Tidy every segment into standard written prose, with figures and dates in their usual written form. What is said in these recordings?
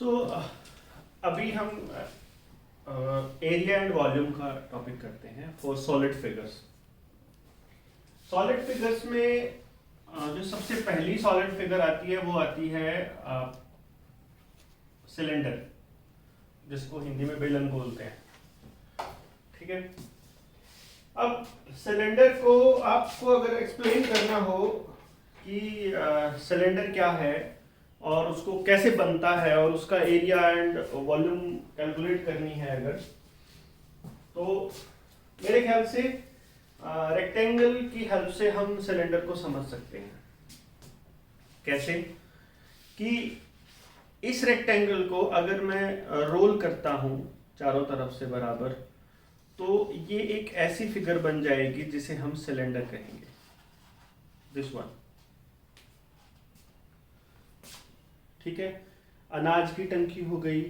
सो अभी हम area and volume का टॉपिक करते हैं for solid figures. Solid figures में जो सबसे पहली सॉलिड फिगर आती है वो आती है सिलेंडर, जिसको हिंदी में बेलन बोलते हैं। ठीक है, अब सिलेंडर को आपको अगर एक्सप्लेन करना हो कि सिलेंडर क्या है और उसको कैसे बनता है और उसका एरिया एंड वॉल्यूम कैलकुलेट करनी है अगर, तो मेरे ख्याल से रेक्टेंगल की हेल्प से हम सिलेंडर को समझ सकते हैं। कैसे कि इस रेक्टेंगल को अगर मैं रोल करता हूं चारों तरफ से बराबर, तो ये एक ऐसी फिगर बन जाएगी जिसे हम सिलेंडर कहेंगे। दिस वन, ठीक है। अनाज की टंकी हो गई,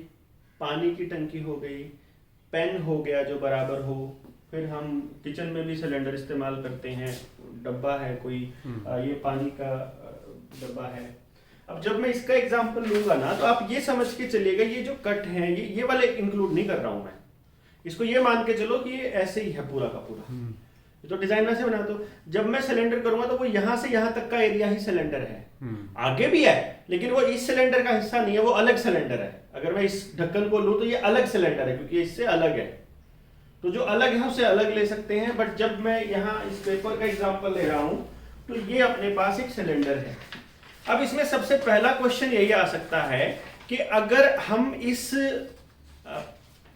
पानी की टंकी हो गई, पेन हो गया जो बराबर हो, फिर हम किचन में भी सिलेंडर इस्तेमाल करते हैं, डब्बा है कोई, ये पानी का डब्बा है। अब जब मैं इसका एग्जांपल लूंगा ना, तो आप ये समझ के चलिएगा ये जो कट हैं ये वाले इंक्लूड नहीं कर रहा हूं मैं, इसको ये मान के चलो कि ये ऐसे ही है पूरा का पूरा। तो डिजाइनर से बना दो, जब मैं सिलेंडर करूंगा तो वो यहां से यहां तक का एरिया ही सिलेंडर है, आगे भी है लेकिन वो इस सिलेंडर का हिस्सा नहीं है, वो अलग सिलेंडर है। अगर मैं इस ढक्कन को लूं तो ये अलग सिलेंडर है क्योंकि इससे अलग है, तो जो अलग है उसे अलग ले सकते हैं। बट जब मैं यहाँ इस पेपर का एग्जांपल ले रहा हूं तो ये अपने पास एक सिलेंडर है। अब इसमें सबसे पहला क्वेश्चन यही आ सकता है कि अगर हम इस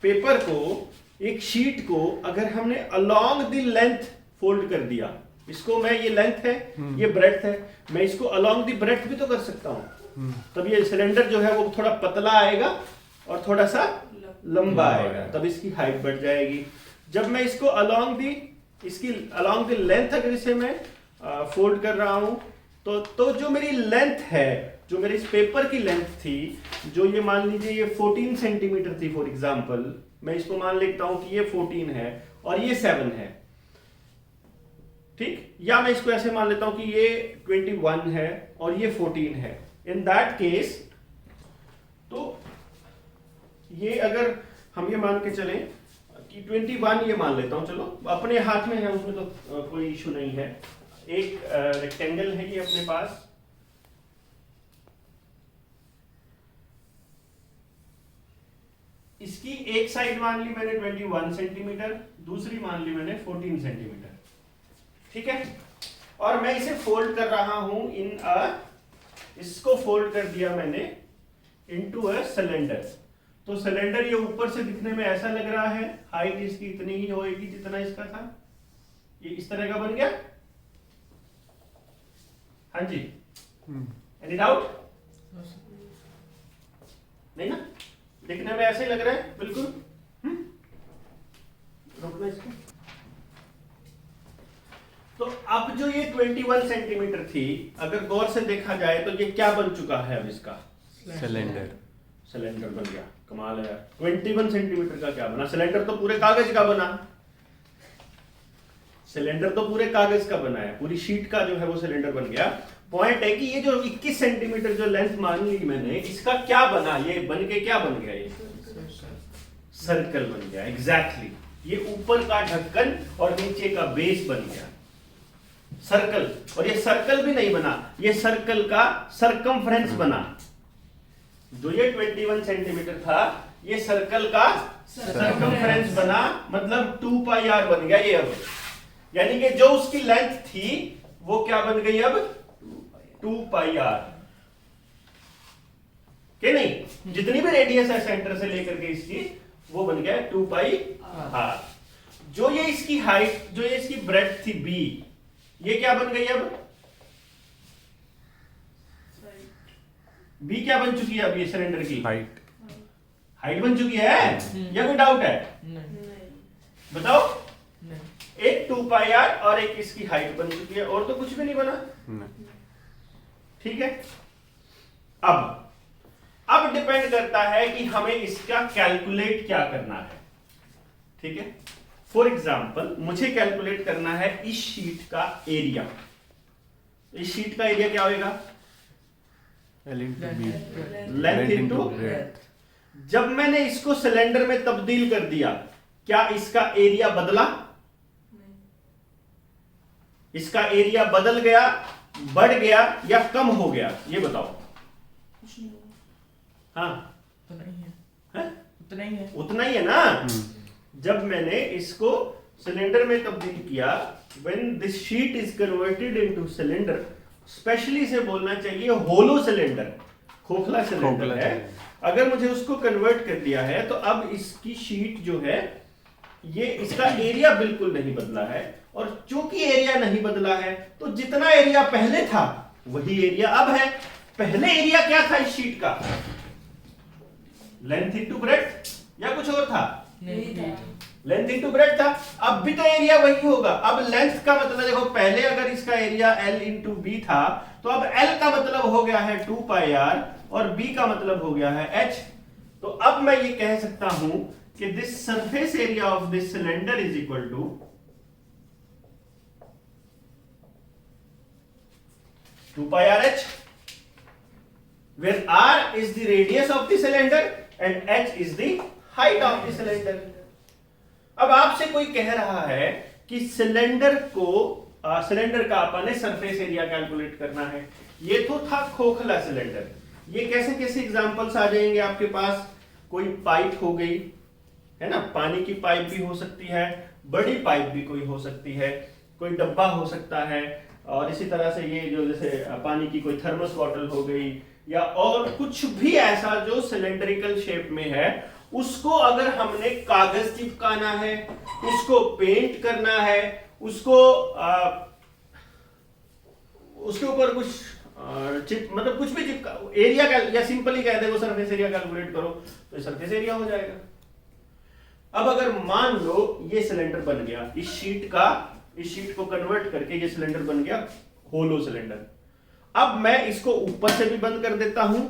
पेपर को, एक शीट को, अगर हमने अलोंग द लेंथ फोल्ड कर दिया, इसको मैं, ये लेंथ है ये ब्रेड्थ है, मैं इसको अलोंग द ब्रेड्थ भी तो कर सकता हूं, तब ये सिलेंडर जो है वो थोड़ा पतला आएगा और थोड़ा सा लंबा आएगा, तब इसकी हाइट बढ़ जाएगी। जब मैं इसको अलोंग द लेंथ अगर इसे मैं फोल्ड कर रहा हूं तो जो मेरी लेंथ है, जो मेरे इस पेपर की लेंथ थी, जो ये मान लीजिए ये 14 सेंटीमीटर थी फॉर एग्जांपल, मैं इसको मान लेता हूं कि ये 14 है और ये 7 है, ठीक। या मैं इसको ऐसे मान लेता हूं कि ये 21 है और ये 14 है। इन दैट केस तो ये अगर हम ये मान के चलें कि 21 ये मान लेता हूं, चलो अपने हाथ में है, उसमें तो कोई इशू नहीं है। एक रेक्टेंगल है ये अपने पास, इसकी एक साइड मान ली मैंने 21 सेंटीमीटर, दूसरी मान ली मैंने 14 सेंटीमीटर, ठीक है। और मैं इसे फोल्ड कर रहा हूं इसको फोल्ड कर दिया मैंने इनटू अ सिलेंडर। तो सिलेंडर ये ऊपर से दिखने में ऐसा लग रहा है, हाइट इसकी इतनी ही होएगी जितना इसका था, ये इस तरह का बन गया। हाँ जी, एनी डाउट? नहीं ना, दिखने में ऐसे ही लग रहा है बिल्कुल। रोकना इसको। तो अब जो ये 21 सेंटीमीटर थी, अगर गौर से देखा जाए तो ये क्या बन चुका है अब इसका? सिलेंडर बन गया। कमाल है यार, 21 सेंटीमीटर का क्या बना? सिलेंडर तो पूरे कागज का बना, सिलेंडर तो पूरे कागज का बना है, पूरी शीट का जो है वो सिलेंडर बन गया। पॉइंट है कि ये जो 21 सेंटीमीटर जो लेंथ मान ली मैंने, इसका क्या बना? ये बन के क्या बन गया? ये सर्कल बन गया। एग्जैक्टली, ये ऊपर का ढक्कन और नीचे का बेस बन गया सर्कल। और ये सर्कल भी नहीं बना, ये सर्कल का सरकमफ्रेंस बना। जो ये 21 सेंटीमीटर था, ये सर्कल का सरकमफ्रेंस बना, मतलब 2 पाई आर बन गया ये। अब यानी कि जो उसकी लेंथ थी वो क्या बन गई अब? 2 पाई आर के नहीं, जितनी भी रेडियस है सेंटर से लेकर के इसकी, वो बन गया 2 पाई आर। जो ये इसकी हाइट, जो ये इसकी ब्रेड्थ थी बी, ये क्या बन गई अब? बी क्या बन चुकी है अब? ये सिलेंडर की हाइट बन चुकी है, या कोई डाउट है? नहीं। बताओ। नहीं। एक 2 पाई आर और एक इसकी हाइट बन चुकी है, और तो कुछ भी नहीं बना। ठीक है। अब डिपेंड करता है कि हमें इसका कैलकुलेट क्या करना है। ठीक है, फॉर एग्जाम्पल मुझे कैलकुलेट करना है इस शीट का एरिया। इस शीट का एरिया क्या होगा? Length into breadth. जब मैंने इसको सिलेंडर में तब्दील कर दिया, क्या इसका एरिया बदला? इसका एरिया बदल गया, बढ़ गया या कम हो गया? ये बताओ। हाँ, उतना ही है, है? उतना ही है ना। जब मैंने इसको सिलेंडर में तब्दील किया, when this sheet is converted into cylinder, specially इसे बोलना चाहिए होलो सिलेंडर, खोखला सिलेंडर है। अगर मुझे उसको कन्वर्ट कर दिया है तो अब इसकी शीट जो है, ये इसका एरिया बिल्कुल नहीं बदला है, और चूंकि एरिया नहीं बदला है तो जितना एरिया पहले था वही एरिया अब है। पहले एरिया क्या था इस शीट का? लेंथ इनटू ब्रेड्थ या कुछ और था? लेंथ इनटू ब्रेड्थ था। अब भी तो एरिया वही होगा। अब लेंथ का मतलब देखो, पहले अगर इसका एरिया L इंटू बी था तो अब L का मतलब हो गया है 2 पाई r और B का मतलब हो गया है H। तो अब मैं ये कह सकता हूं कि this surface area of this cylinder is equal to 2 pi r h, where r is the radius of the cylinder and h is the height of the cylinder। अब आपसे कोई कह रहा है कि सिलेंडर का अपन ने सरफेस एरिया कैलकुलेट करना है। ये तो था खोखला सिलेंडर। ये कैसे कैसे एग्जांपल्स आ जाएंगे आपके पास? कोई पाइप हो गई है ना, पानी की पाइप भी हो सकती है, बड़ी पाइप भी कोई हो सकती है, कोई डब्बा हो सकता है, और इसी तरह से ये जो जैसे पानी की कोई थर्मस बॉटल हो गई, या और कुछ भी ऐसा जो सिलेंड्रिकल शेप में है, उसको अगर हमने कागज चिपकाना है, उसको पेंट करना है, उसको उसके ऊपर कुछ मतलब कुछ भी चिपका, एरिया या सिंपली कह दे वो सरफेस एरिया कैलकुलेट करो तो सरफेस एरिया हो जाएगा। अब अगर मान लो ये सिलेंडर बन गया, इस शीट को कन्वर्ट करके ये सिलेंडर बन गया होलो सिलेंडर। अब मैं इसको ऊपर से भी बंद कर देता हूं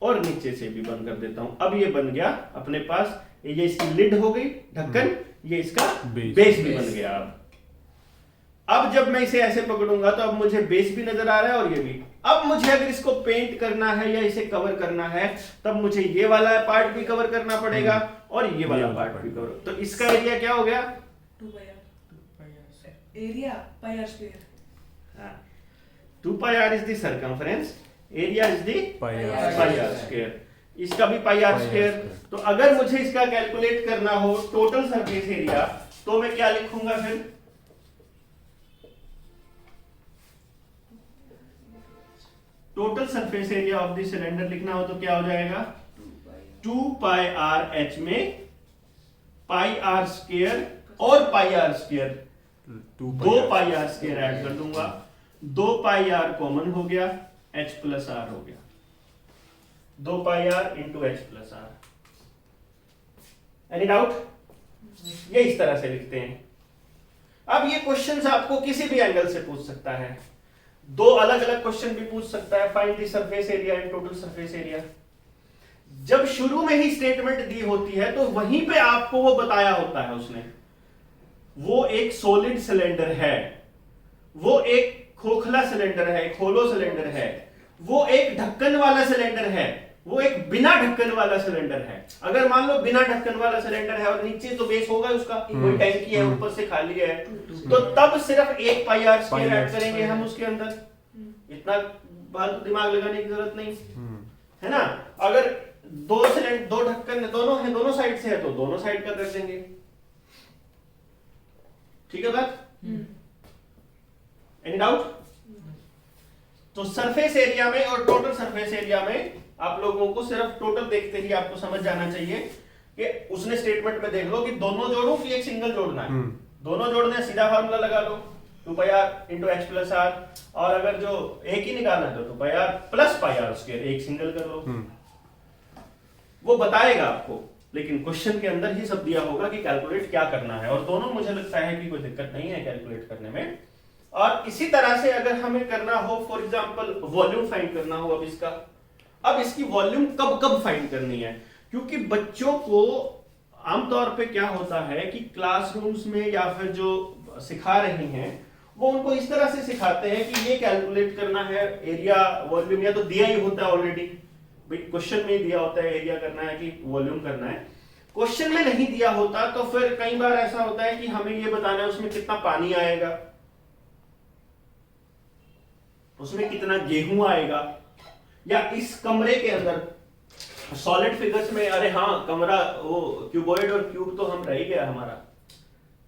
और नीचे से भी बंद कर देता हूं। अब ये बन गया अपने पास, ये इसकी लिड हो गई, ढक्कन, ये इसका बेस भी बन गया। अब जब मैं इसे ऐसे पकड़ूंगा तो अब मुझे बेस भी नजर आ रहा है और ये भी। अब मुझे अगर इसको पेंट करना है या इसे कवर करना है, तब मुझे ये वाला पार्ट भी कवर करना पड़ेगा और ये वाला पार्ट भी कवर। तो इसका एरिया क्या हो गया? 2 pi r area pi r square। 2 pi r is the circumference, area is the pi r square। इसका भी pi r square। तो अगर मुझे इसका कैलकुलेट करना हो टोटल सरफेस एरिया, तो मैं क्या लिखूंगा फिर? Total surface area of the cylinder लिखना हो तो क्या हो जाएगा? 2 pi r h में pi r स्क्वायर और pi r square, 2 pi r square add कर दूंगा, 2 pi r कॉमन हो गया, h प्लस r हो गया, 2 pi r into h plus r। Any doubt? ये इस तरह से लिखते हैं। अब ये क्वेश्चंस आपको किसी भी एंगल से पूछ सकता है, दो अलग अलग क्वेश्चन भी पूछ सकता है, find the surface area and total surface area. जब शुरू में ही स्टेटमेंट दी होती है तो वहीं पे आपको वो बताया होता है उसने, वो एक सॉलिड सिलेंडर है, वो एक खोखला सिलेंडर है, एक होलो सिलेंडर है, वो एक ढक्कन वाला सिलेंडर है, वो एक बिना ढक्कन वाला सिलेंडर है। अगर मान लो बिना ढक्कन वाला सिलेंडर है और नीचे तो बेस होगा उसका, कोई टैंकी है, ऊपर से खाली है, तो तब सिर्फ एक पाई आर स्क्वायर ऐड करेंगे हम उसके अंदर। इतना फालतू दिमाग लगाने की जरूरत नहीं है ना। अगर दो सिलेंडर, दो ढक्कन दोनों है, दोनों साइड से है, तो दोनों साइड का कर देंगे। ठीक है बात? Any doubt? तो सरफेस एरिया में और टोटल सरफेस एरिया में आप लोगों को सिर्फ टोटल देखते ही आपको समझ जाना चाहिए कि उसने स्टेटमेंट में देख लो कि दोनों जोड़ो कि एक सिंगल जोड़ना है। दोनों जोड़ने सीधा फार्मूला लगा लो, 2 pi r into h plus r, और अगर जो एक ही निकालना है तो 2 pi r plus pi r square, एक सिंगल कर लो। वो बताएगा आपको, लेकिन क्वेश्चन के अंदर ही सब दिया होगा कि कैलकुलेट क्या करना है, और दोनों मुझे लगता है कि कोई दिक्कत नहीं है कैलकुलेट करने में। और इसी तरह से अगर हमें करना हो, फॉर एग्जांपल वॉल्यूम फाइंड करना हो, अब इसकी वॉल्यूम कब फाइंड करनी है, क्योंकि बच्चों को आमतौर पे क्या होता है कि क्लासरूम्स में या फिर जो सिखा रही हैं वो उनको इस तरह से सिखाते हैं कि ये कैलकुलेट करना है एरिया वॉल्यूम, या तो दिया ही होता है ऑलरेडी, भाई क्वेश्चन में दिया होता है एरिया करना है कि वॉल्यूम करना है, क्वेश्चन में नहीं दिया होता तो फिर कई बार ऐसा होता है कि हमें ये बताना है उसमें कितना पानी आएगा, उसमें कितना गेहूं आएगा, या इस कमरे के अंदर सॉलिड फिगर्स में, अरे हाँ कमरा वो क्यूबॉइड और क्यूब तो हम रह गया हमारा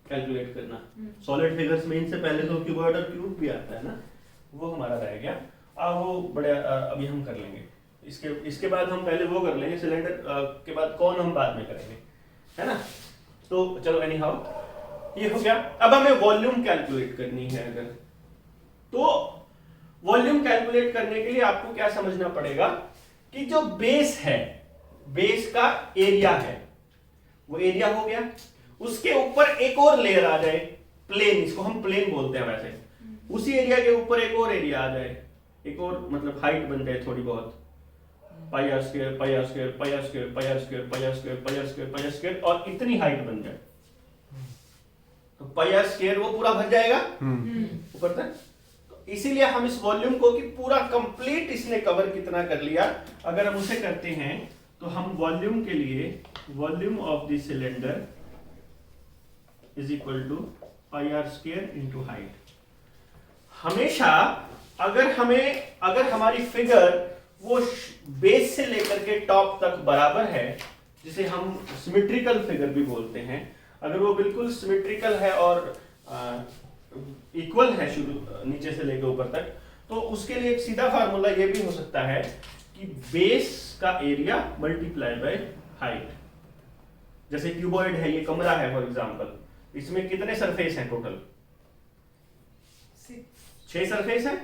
कैलकुलेट करना, सॉलिड फिगर्स में इनसे पहले तो क्यूबॉइड और क्यूब भी आता है ना, वो हमारा रह गया। अब वो बड़े अभी हम कर लेंगे, इसके बाद हम पहले वो कर लेंगे, सिलेंडर के बाद कौन हम बाद में करेंगे, है ना। तो चलो एनी हाउ ये हो गया। अब हमें वॉल्यूम कैलकुलेट करनी है अगर, तो वॉल्यूम कैलकुलेट करने के लिए आपको क्या समझना पड़ेगा कि जो बेस है, बेस का एरिया है, वो एरिया हो गया, उसके ऊपर एक और लेयर आ जाए, प्लेन, इसको हम प्लेन बोलते हैं वैसे, उसी एरिया के ऊपर एक और एरिया आ जाए, एक और मतलब हाइट बन जाए थोड़ी बहुत, pi r square pi r square pi r square pi r square pi r square pi r square pi r square, और इतनी हाइट बन जाए तो पाई आर स्क्वायर वो पूरा भर जाएगा ऊपर तक। तो इसीलिए हम इस वॉल्यूम को कि पूरा कंप्लीट इसने कवर कितना कर लिया, अगर हम उसे करते हैं तो हम वॉल्यूम के लिए volume of the cylinder is equal to pi r square into height. हमेशा अगर हमारी फिगर वो बेस से लेकर के टॉप तक बराबर है, जिसे हम सिमेट्रिकल फिगर भी बोलते हैं, अगर वो बिल्कुल सिमेट्रिकल है और इक्वल है शुरू नीचे से लेकर ऊपर तक, तो उसके लिए एक सीधा फार्मूला ये भी हो सकता है कि बेस का एरिया मल्टीप्लाई बाय हाइट। जैसे क्यूबॉइड है, ये कमरा है फॉर एग्जांपल, इसमें कितने सरफेस हैं टोटल? 6 सरफेस है,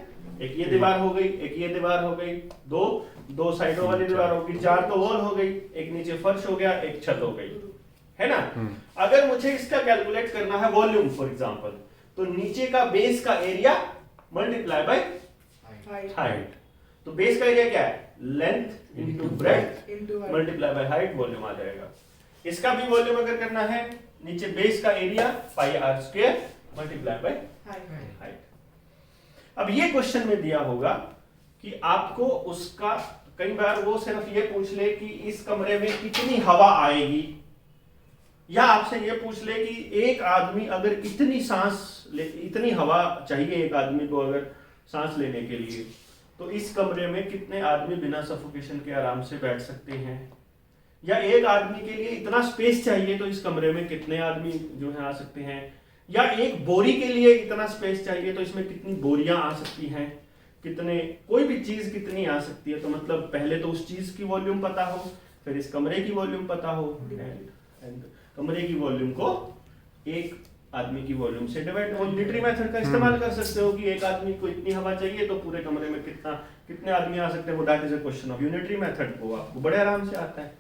एक ये दीवार हो गई, एक ये दीवार हो गई, दो साइडों वाली दीवार हो गई, 4 तो वॉल हो गई, एक नीचे फर्श हो गया, एक छत हो गई, है ना। अगर मुझे इसका कैलकुलेट करना है वॉल्यूम फॉर एग्जांपल, तो नीचे का बेस का एरिया मल्टीप्लाई बाय हाइट। तो बेस का एरिया क्या है? Length into breadth multiply by height, volume आ जाएगा। इसका भी वॉल्यूम अगर करना है, नीचे बेस का area pi r square multiply by height. अब ये क्वेश्चन में दिया होगा कि आपको उसका, कई बार वो सिर्फ ये पूछ ले कि इस कमरे में कितनी हवा आएगी, या आपसे ये पूछ ले कि एक आदमी अगर इतनी इतनी हवा चाहिए एक आदमी को अगर सांस लेने के लिए, तो इस कमरे में कितने आदमी बिना सफोकेशन के आराम से बैठ सकते हैं, या एक आदमी के लिए इतना स्पेस चाहिए तो इस कमरे में कितने आदमी जो है आ सकते हैं, या एक बोरी के लिए इतना स्पेस चाहिए तो इसमें कितनी बोरियां आ सकती हैं, कितने, कोई भी चीज कितनी आ सकती है। तो मतलब पहले तो उस चीज की वॉल्यूम पता हो, फिर इस कमरे की वॉल्यूम पता हो, एंड कमरे की वॉल्यूम को एक आदमी की वॉल्यूम से डिवाइड, यूनिटरी मेथड का इस्तेमाल कर सकते हो कि एक आदमी को इतनी हवा चाहिए तो पूरे कमरे में कितने आदमी आ सकते हैं, वो that is a question of unitary method, को आपको बड़े आराम से आता है,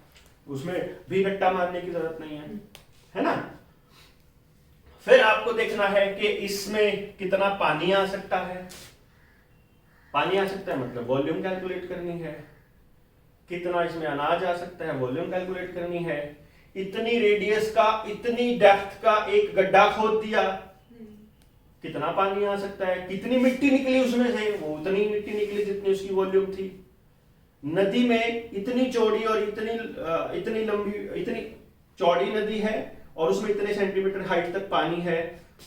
उसमें भी रट्टा मारने की जरूरत नहीं है ना। फिर आपको देखना है कि इसमें कितना पानी आ सकता है, पानी आ सकता है मतलब वॉल्यूम कैलकुलेट करनी है, कितना इसमें अनाज आ सकता है वॉल्यूम कैलकुलेट करनी है, इतनी रेडियस का इतनी डेप्थ का एक गड्ढा खोद दिया, कितना पानी आ सकता है, कितनी मिट्टी निकली उसमें से, वो उतनी मिट्टी निकली जितनी उसकी वॉल्यूम थी, नदी में इतनी चौड़ी और इतनी लंबी, इतनी चौड़ी नदी है और उसमें इतने सेंटीमीटर हाइट तक पानी है,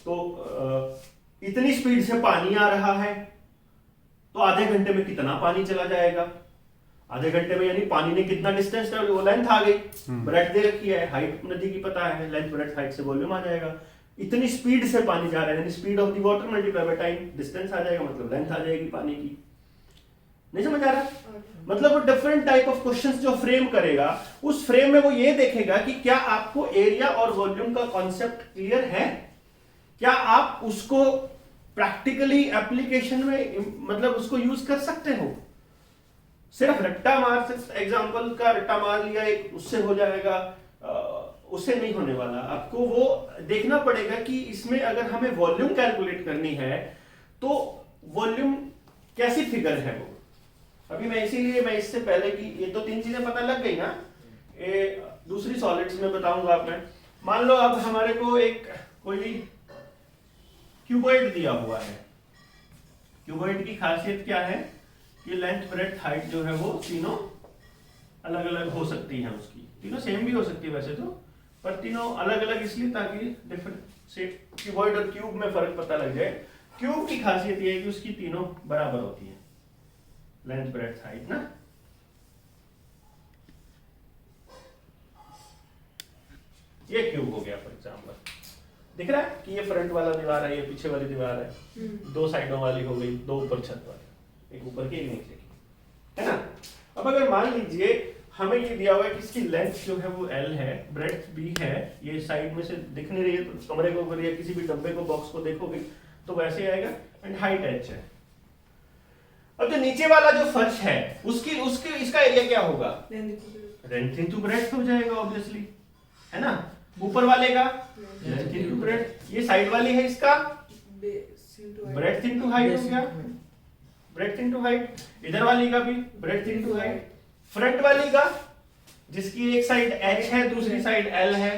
तो इतनी स्पीड से पानी आ रहा है, तो आधे घंटे में कितना पानी चला जाएगा, आधे घंटे में यानी पानी ने कितना डिस्टेंस ट्रेवल, वो लेंथ आ गई, ब्रेड्थ दे रखी है, हाइट नदी की पता है, लेंथ ब्रेड्थ हाइट से वॉल्यूम आ जाएगा, इतनी स्पीड से पानी जा रहा है यानी speed of the water multiply by time, distance आ जाएगा मतलब लेंथ आ जाएगी पानी की। नहीं समझ आ रहा? मतलब वो डिफरेंट टाइप ऑफ क्वेश्चंस जो फ्रेम करेगा, उस फ्रेम में वो ये देखेगा कि क्या आपको एरिया और वॉल्यूम का कॉन्सेप्ट क्लियर है, क्या आप उसको प्रैक्टिकली एप्लीकेशन में मतलब उसको यूज कर सकते हो। सिर्फ रट्टा मार सकते, एग्जांपल का रट्टा मार लिया एक, उससे हो जाएगा, उससे नहीं होने वाला। आपको वो देखना पड़ेगा कि इसमें अगर हमें वॉल्यूम कैलकुलेट करनी है तो वॉल्यूम कैसी फिगर है वो। अभी मैं इसीलिए मैं इससे पहले कि ये तो 3 चीजें पता लग गई ना, ये दूसरी सॉलिड्स में बताऊंगा आप। मैं मान लो अब हमारे को एक कोई क्यूबॉइड दिया हुआ है, क्यूबॉइड की खासियत क्या है कि लेंथ ब्रेड्थ हाइट जो है वो तीनों अलग अलग हो सकती है उसकी, तीनों सेम भी हो सकती है वैसे तो, पर तीनों अलग अलग इसलिए ताकि डिफरेंट क्यूबॉइड और क्यूब में फर्क पता लग जाए। क्यूब की खासियत ये है कि उसकी तीनों बराबर होती है, लेंथ ब्रेड्थ हाइट ना। ये क्यूब हो गया फॉर एग्जांपल, दिख रहा है कि ये फ्रंट वाला दीवार है, ये पीछे वाली दीवार है, दो साइडों वाली हो गई, दो ऊपर छत वाली, एक ऊपर की एक नीचे की, है ना। अब अगर मान लीजिए हमें ये दिया हुआ है कि इसकी लेंथ जो है वो L है, ब्रेड्थ भी है, ये साइड में से दिख नहीं रही है तो कमरे को अगर या किसी भी डब्बे को बॉक्स को देखोगे तो वैसे आएगा, एंड हाइट h है। अब जो नीचे वाला जो फर्श है उसकी उसके इसका एरिया क्या होगा, लेंथ इनटू ब्रेड्थ हो जाएगा ऑब्वियसली, है ना। ऊपर वाले का लेंथ इनटू ब्रेड्थ, ये साइड वाली है इसका ब्रेड्थ इनटू हाइट हो गया, ब्रेड्थ इनटू हाइट, इधर वाली का भी ब्रेड्थ इनटू हाइट, फ्रंट वाली का जिसकी एक साइड h है दूसरी साइड L है,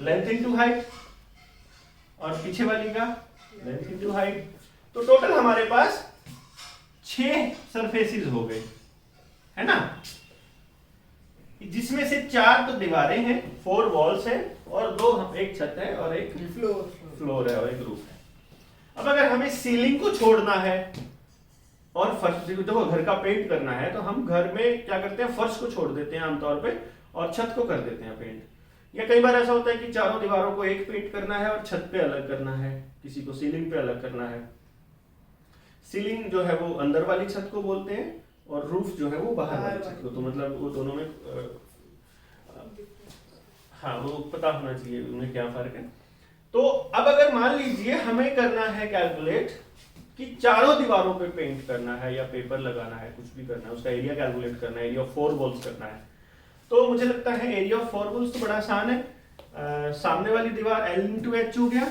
लेंथ इनटू हाइट, और पीछे वाली का लेंथ इनटू हाइट। तो टोटल हमारे पास 6 सरफेसेस हो गए, है ना, जिसमें से 4 तो दीवारें हैं, 4 वॉल्स हैं, और 2 एक छत है और एक फ्लोर है और एक रूफ है। अब अगर हमें सीलिंग को छोड़ना है और फर्श, देखो घर का पेंट करना है तो हम घर में क्या करते हैं, फर्श को छोड़ देते हैं आमतौर पे और छत को कर देते हैं पेंट, या कई बार ऐसा होता है कि चारों दीवारों को एक पेंट करना है और छत पे अलग करना है, किसी को सीलिंग पे अलग करना है। सीलिंग जो है वो अंदर वाली छत को बोलते हैं और रूफ जो है वो बाहर वाली छत को, तो मतलब वो दोनों में हाँ वो पता होना चाहिए उनमें क्या फर्क है। तो अब अगर मान लीजिए हमें करना है कैलकुलेट कि चारों दीवारों पे पेंट करना है या पेपर लगाना है, कुछ भी करना है, उसका एरिया कैलकुलेट करना है, एरिया ऑफ 4 वॉल्स करना है, तो मुझे लगता है एरिया ऑफ 4 वॉल्स तो बड़ा आसान है। सामने वाली दीवार L इंटू एच हो गया,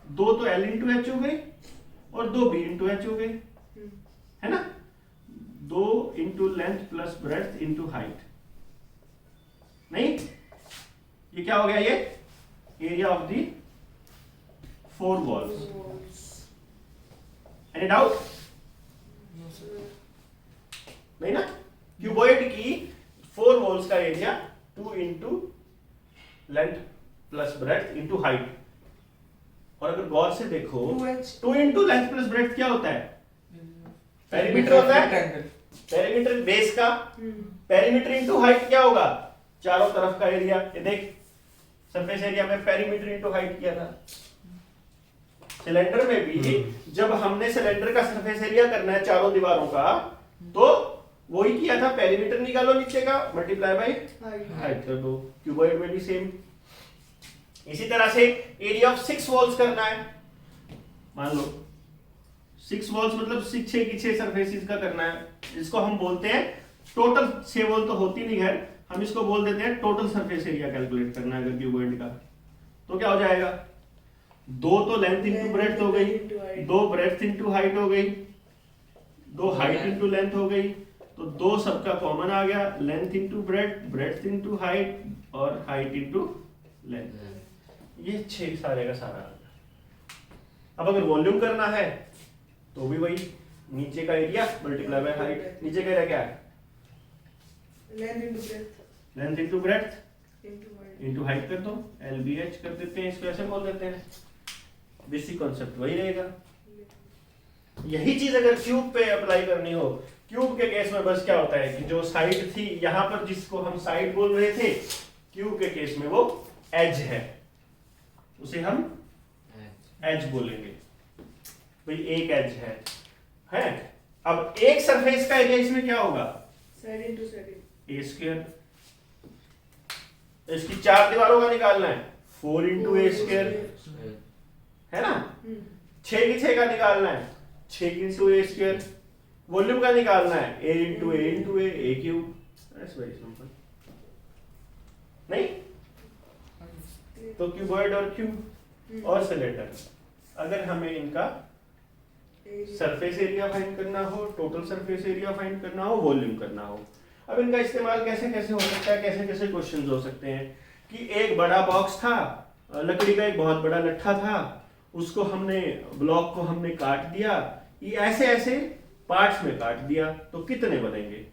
2 तो L इंटू एच हो गई और 2 B इंटू एच हो गई, है ना, 2 into length plus breadth into height, नहीं ये क्या हो गया, ये area of the 4 walls. Any doubt, नहीं ना। क्यूबॉइड की 4 वॉल्स का area 2 into length plus breadth into height, और अगर गौर से देखो 2 इंटू लेंथ प्लस ब्रेड्थ क्या होता है, पेरीमीटर होता है, पेरीमीटर बेस का, पेरीमीटर इंटू हाइट क्या होगा, चारों तरफ का एरिया। ये देख सरफेस एरिया में पेरीमीटर इंटू हाइट किया था, सिलेंडर में भी जब हमने सिलेंडर का सरफेस एरिया करना है चारों दीवारों का तो वही किया था, पेरीमीटर निकालो नीचे का मल्टीप्लाई बाय हाइट कर दो। क्यूबॉइड में भी सेम इसी तरह से एरिया ऑफ 6 वॉल्स करना है, मान लो 6 वॉल्स मतलब 6 की 6 सरफेसेस का करना है, जिसको हम बोलते हैं टोटल, 6 वॉल तो होती नहीं है, हम इसको बोल देते हैं टोटल सरफेस एरिया कैलकुलेट करना है अगर क्यूबॉइड का, तो क्या हो जाएगा, 2 तो लेंथ इंटू ब्रेड्थ हो गई, 2 ब्रेड्थ इंटू हाइट हो गई, 2 हाइट इंटू लेंथ हो गई, तो 2 सबका कॉमन आ गया, length into breadth, breadth into height और हाइट इंटू लेंथ, ये 6 सारे का सारा आ गया। अब अगर वॉल्यूम करना है तो भी वही, नीचे का एरिया मल्टीप्लाई बाय हाइट, नीचे का एरिया क्या है, length into breadth into height कर दो, LBH कर देते हैं, इसको ऐसे बोल देते हैं, बेसिक कॉन्सेप्ट वही रहेगा। यही चीज अगर क्यूब पे अप्लाई करनी हो, क्यूब के केस में बस क्या होता है कि जो साइड थी यहां पर जिसको हम साइड बोल रहे थे, क्यूब के केस में वो एज है, उसे हम एज बोलेंगे, भाई एक एज है। अब एक सरफेस का एरिया इसमें क्या होगा, साइड इनटू साइड ए स्क्वायर, इसकी 4 दीवारों का निकालना है 4 इंटू ए स्क्वायर, है ना, 6 की 6 का निकालना है 6 इंटू ए स्क्वायर, वॉल्यूम का निकालना है a into a cube, that's very simple, नहीं। तो क्यूबॉइड और क्यूब और सिलेंडर, अगर हमें इनका सरफेस एरिया फाइंड करना हो, टोटल सरफेस एरिया फाइंड करना हो, वॉल्यूम करना हो, अब इनका इस्तेमाल कैसे कैसे हो सकता है, कैसे कैसे क्वेश्चन हो सकते हैं कि एक बड़ा बॉक्स था, लकड़ी का एक बहुत बड़ा लट्ठा था, उसको हमने ब्लॉक को हमने काट दिया, ये ऐसे ऐसे पार्ट्स में काट दिया, तो कितने बनेंगे,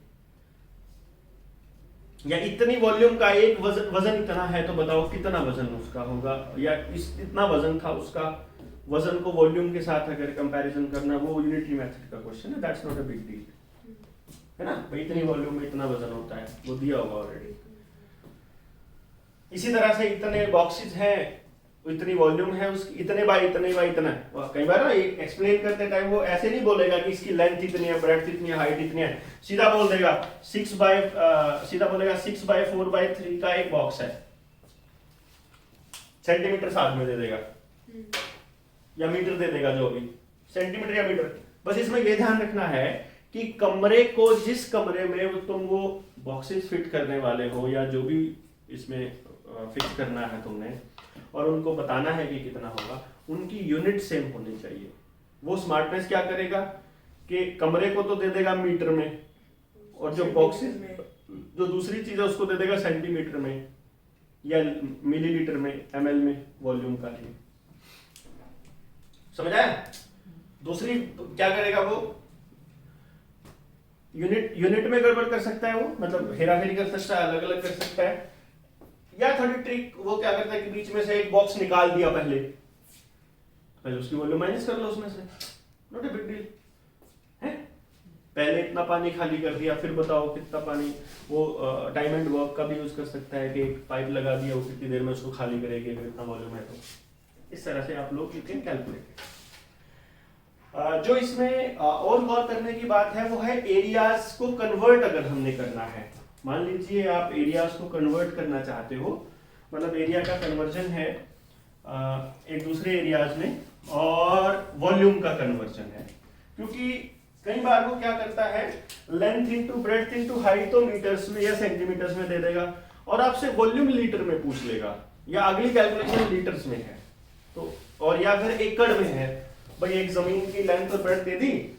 या इतनी वॉल्यूम का एक वजन इतना है, तो बताओ कितना वजन उसका होगा, या इतना वजन था उसका वजन को वॉल्यूम के साथ अगर कंपैरिजन करना, वो यूनिटरी मेथड का क्वेश्चन है, that's not a big deal, है ना भाई। इतनी वॉल्यूम में इतना वजन होता है, वो दिया होगा ऑलरेडी। इसी तरह से इतने बॉक्सेस हैं, इतनी वॉल्यूम है उसकी, इतने बाय इतना है। कई बार ना एक्सप्लेन करते टाइम वो ऐसे नहीं बोलेगा कि इसकी लेंथ इतनी है, ब्रेड्थ इतनी है, हाइट इतनी है, सीधा बोल देगा 6/4/3 का एक बॉक्स है, सेंटीमीटर साथ में दे देगा या मीटर दे देगा, जो भी सेंटीमीटर या मीटर। बस इसमें ये ध्यान रखना है कि कमरे को, जिस कमरे में तुम वो बॉक्सेस फिट करने वाले हो या जो भी इसमें फिक्स करना है तुमने, और उनको बताना है कि कितना होगा, उनकी यूनिट सेम होनी चाहिए। वो स्मार्टनेस क्या करेगा कि कमरे को तो दे देगा मीटर में, और जो बॉक्सेस, जो दूसरी चीज है उसको दे देगा सेंटीमीटर में या मिलीलीटर में, एमएल में, वॉल्यूम का लिए। समझ आया? दूसरी क्या करेगा वो, यूनिट में गड़बड़ कर सकता है, वो मतलब हेराफेरी कर सकता है, अलग अलग कर सकता है, या थोड़ी ट्रिक वो क्या करता है कि बीच में से एक बॉक्स निकाल दिया, पहले उसकी वॉल्यूम माइनस कर लो उसमें से, नॉट ए बिग डील है। पहले इतना पानी खाली कर दिया, फिर बताओ कितना पानी, वो टाइम एंड वर्क का भी यूज कर सकता है कि एक पाइप लगा दिया, वो कितनी देर में उसको खाली करेगी अगर इतना वॉल्यूम है तो। इस तरह से आप लोग यू कैन कैलकुलेट। जो इसमें और गौर करने की बात है वो है एरियाज को कन्वर्ट अगर हमने करना है। मान लीजिए आप एरियाज को कन्वर्ट करना चाहते हो, मतलब एरिया का कन्वर्जन है एक दूसरे एरियाज में, और वॉल्यूम का कन्वर्जन है, क्योंकि कई बार वो क्या करता है, length into breadth into height तो मीटर्स में या सेंटीमीटर्स में दे देगा, और आपसे वॉल्यूम लीटर में पूछ लेगा, या अगली कैलकुलेशन लीटर्स में है तो, और या फिर एकड़ में है। भाई एक जमीन की लेंथ और ब्रेड्थ दे दी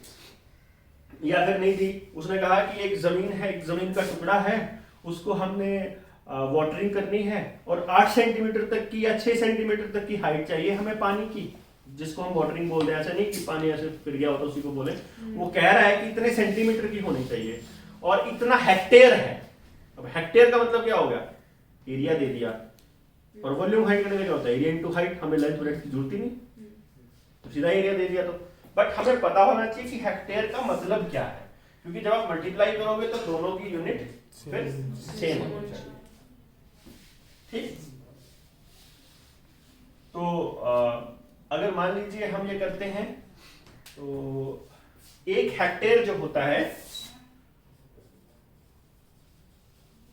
या फिर नहीं दी, उसने कहा कि एक जमीन है, एक जमीन का टुकड़ा है, उसको हमने वाटरिंग करनी है, और 8 सेंटीमीटर तक की या 6 सेंटीमीटर तक की हाइट चाहिए हमें पानी की, जिसको हम वाटरिंग बोलते हैं। ऐसा नहीं कि पानी ऐसे फिर गया होता उसी को बोले, वो कह रहा है कि इतने सेंटीमीटर की होनी चाहिए और इतना हेक्टेयर है। अब हेक्टेयर का मतलब क्या हो गया, एरिया दे दिया, और वॉल्यूम हाइट करने का क्या होता है, एरिया इनटू हाइट, हमें लेंथ ब्रेड्थ की जरूरत ही नहीं, तो सीधा एरिया दे दिया। तो बट हमें पता होना चाहिए कि हेक्टेयर का मतलब क्या है, क्योंकि जब आप मल्टीप्लाई करोगे तो दोनों की यूनिट फिर सेम होनी चाहिए, ठीक। तो अगर मान लीजिए हम ये करते हैं तो 1 हेक्टेयर जो होता है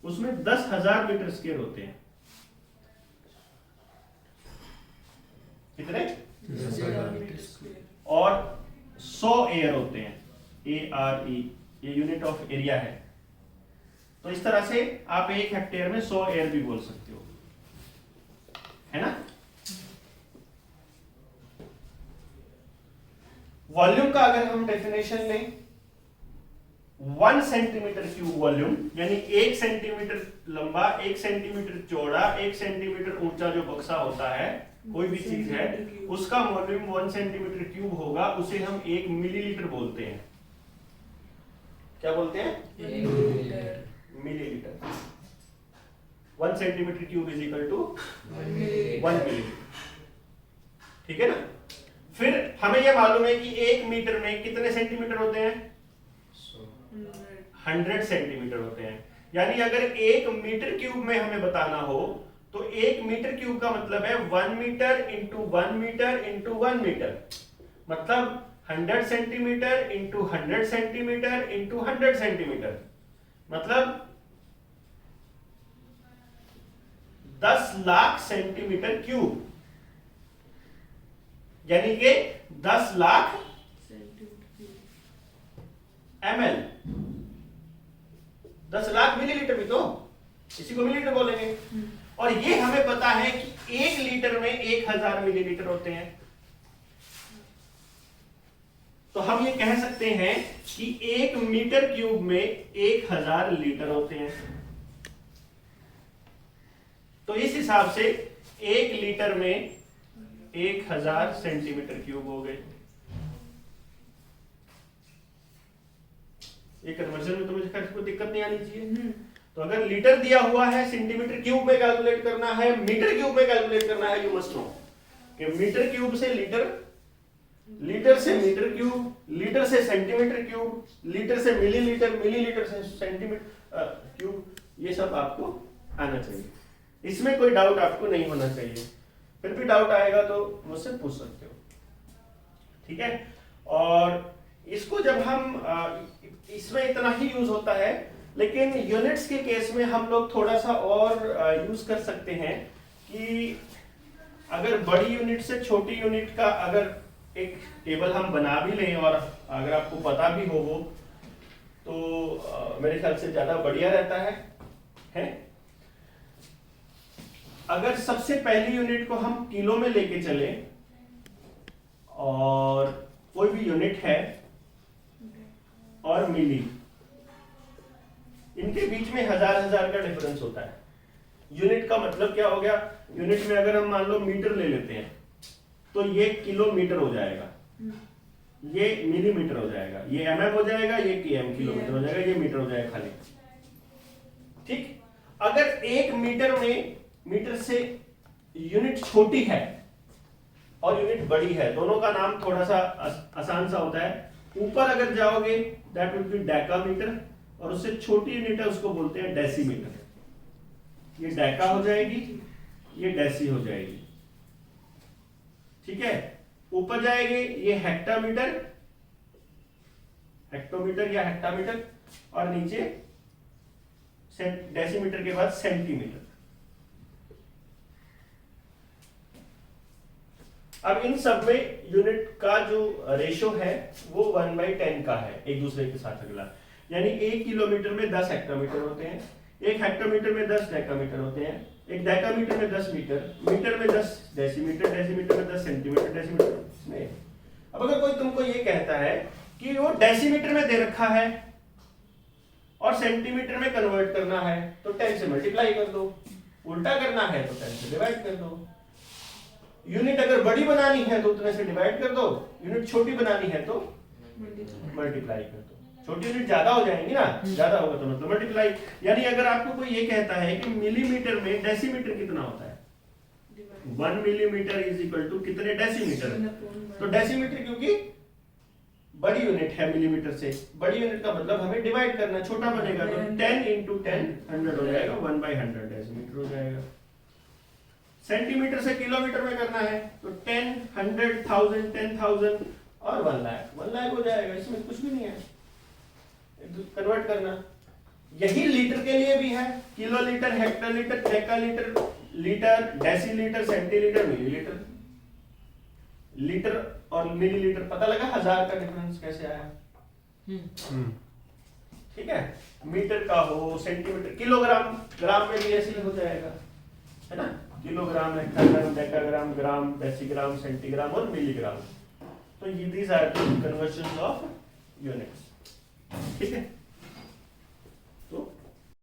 उसमें 10,000 मीटर स्क्वायर होते हैं। कितने? 10,000 मीटर स्क्वायर। और 100 एयर होते हैं, ARE, ये यूनिट ऑफ एरिया है। तो इस तरह से आप 1 हेक्टेयर में 100 एयर भी बोल सकते हो, है ना। वॉल्यूम का अगर हम डेफिनेशन लें, 1 सेंटीमीटर क्यूब वॉल्यूम, यानी 1 सेंटीमीटर लंबा, 1 सेंटीमीटर चौड़ा, 1 सेंटीमीटर ऊंचा जो बक्सा होता है, कोई भी चीज है, उसका वॉल्यूम 1 सेंटीमीटर क्यूब होगा, उसे हम 1 मिलीलीटर बोलते हैं। क्या बोलते हैं? Millilitre. 1 centimetre cube is equal to 1 millilitre, ठीक है ना। फिर हमें यह मालूम है कि 1 मीटर में कितने सेंटीमीटर होते हैं? 100 सेंटीमीटर होते हैं। यानी अगर 1 मीटर क्यूब में हमें बताना हो तो 1 मीटर क्यूब का मतलब है 1 metre into 1 metre into 1 metre, मतलब 100 centimetre into 100 centimetre into 100 centimetre, मतलब 10 लाख सेंटीमीटर क्यूब, यानी कि 10 लाख ml, 10 लाख मिलीलीटर भी, तो इसी को मिलीलीटर बोलेंगे। और ये हमें पता है कि 1 लीटर में 1000 मिलीलीटर होते हैं, तो हम ये कह सकते हैं कि 1 मीटर क्यूब में 1000 लीटर होते हैं। तो इस हिसाब से 1 लीटर में 1000 सेंटीमीटर क्यूब हो गए। ये कन्वर्जन में तो मुझे कोई दिक्कत नहीं आनी चाहिए। तो अगर लीटर दिया हुआ है, सेंटीमीटर क्यूब में कैलकुलेट करना है, मीटर क्यूब में कैलकुलेट करना है, यू मस्ट नो कि मीटर क्यूब से लीटर, लीटर से मीटर क्यूब, लीटर से सेंटीमीटर क्यूब, लीटर से मिलीलीटर, मिलीलीटर से सेंटीमीटर क्यूब, ये सब आपको आना चाहिए। इसमें कोई डाउट आपको नहीं होना चाहिए। फिर भी डाउट आएगा तो मुझसे पूछ सकते हो, ठीक है। और इसको जब हम इसमें इतना ही यूज होता है, लेकिन यूनिट्स के केस में हम लोग थोड़ा सा और यूज कर सकते हैं कि अगर बड़ी यूनिट से छोटी यूनिट का अगर एक टेबल हम बना भी लें और अगर आपको पता भी हो वो, तो मेरे ख्याल से ज्यादा बढ़िया रहता है? अगर सबसे पहली यूनिट को हम किलो में लेके चले और कोई भी यूनिट है और मिली, इनके बीच में हजार का डिफरेंस होता है। यूनिट का मतलब क्या हो गया? यूनिट में अगर हम मान लो मीटर ले लेते हैं तो ये किलोमीटर हो जाएगा, ये मिलीमीटर हो जाएगा, ये mm हो जाएगा, ये km किलोमीटर हो जाएगा, ये मीटर हो जाएगा खाली। ठीक, अगर एक मीटर में मीटर से यूनिट छोटी है और यूनिट बड़ी है, दोनों का नाम थोड़ा सा आसान सा होता है। ऊपर अगर जाओगे दैट वुड बी डेकामीटर, और उससे छोटी यूनिट है उसको बोलते हैं डेसीमीटर। ये डेका हो जाएगी, ये डेसी हो जाएगी, ठीक है। ऊपर जाएंगे ये हेक्टामीटर, हेक्टोमीटर या हेक्टामीटर, और नीचे डेसीमीटर के बाद सेंटीमीटर। अब इन सब में यूनिट का जो रेशो है वो 1/10 का है एक दूसरे के साथ अगला। यानी 1 किलोमीटर में 10 हेक्टोमीटर होते हैं, 1 हेक्टोमीटर में 10 डेकामीटर होते हैं, 1 डेकामीटर में 10 मीटर, मीटर में 10 डेसीमीटर, डेसीमीटर में 10 सेंटीमीटर, डेसीमीटर में। अब अगर कोई तुमको ये कहता है कि वो डेसीमीटर में दे रखा है और सेंटीमीटर में कन्वर्ट करना है, तो 10 से मल्टीप्लाई कर दो। उल्टा करना है तो 10 से डिवाइड कर दो। यूनिट अगर बड़ी बनानी है तो उतने से डिवाइड कर दो, यूनिट छोटी बनानी है तो मल्टीप्लाई कर दो। छोटी यूनिट ज्यादा हो जाएंगी ना, ज्यादा होगा तो मतलब मल्टीप्लाई। यानी अगर आपको कोई ये कहता है कि मिलीमीटर में डेसीमीटर कितना होता है, 1 मिलीमीटर इज इक्वल टू कितने डेसीमीटर, तो डेसीमीटर क्योंकि बड़ी यूनिट है मिलीमीटर से, बड़ी यूनिट का मतलब हमें डिवाइड करना, छोटा बनेगा तो 10 into 10 100 हो जाएगा, 1/100 डेसीमीटर हो जाएगा। सेंटीमीटर से किलोमीटर में करना है तो 10, 100, 1000, 10,000 और 1 लाख, 1 लाख हो जाएगा। इसमें कुछ भी नहीं है, कन्वर्ट करना। यही लीटर के लिए भी है, kilolitre, hectolitre, decalitre, litre, decilitre, centilitre, millilitre. Litre और मिलीलीटर पता लगा, 1000 का डिफरेंस कैसे आया? ठीक है, मीटर का हो, सेंटीमीटर, किलोग्राम, ग्राम में भी ऐसे ही हो जाएगा, है ना। Kilogram, hectogram, decagram, gram, decigram, centigram और मिलीग्राम। तो ये these are the conversion of units, ठीक है।